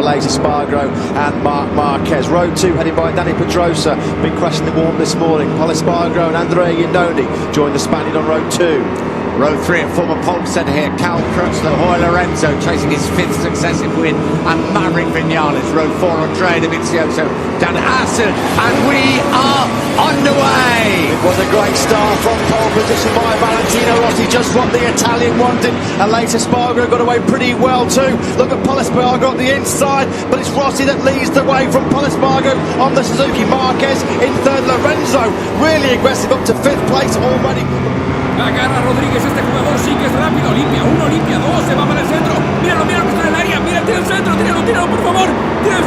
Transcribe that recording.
Laser Spargo and Marc Marquez. Row 2 headed by Danny Pedrosa, been crashing the warm this morning. Pol Espargaro and Andrea Iannone join the Spaniard on row 2. Row 3 at former pole centre here, Cal Crutchlow, Hoy Lorenzo chasing his 5th successive win, and Maverick Vinales. Row 4, Andrea Dovizioso, Dan Assen, and we are underway! It was a great start from pole position by Valentino Rossi, just what the Italian wanted, and later Spargo got away pretty well too. Look at Pol Espargaro on the inside, but it's Rossi that leads the way from Pol Espargaro on the Suzuki. Marquez in third, Lorenzo really aggressive up to 5th place already. Agarra Rodríguez, este jugador sí que es rápido. Limpia 1, limpia 2, se va para el centro. Míralo, míralo que está en el área. Mira, tira el centro, tíralo, por favor. Tira el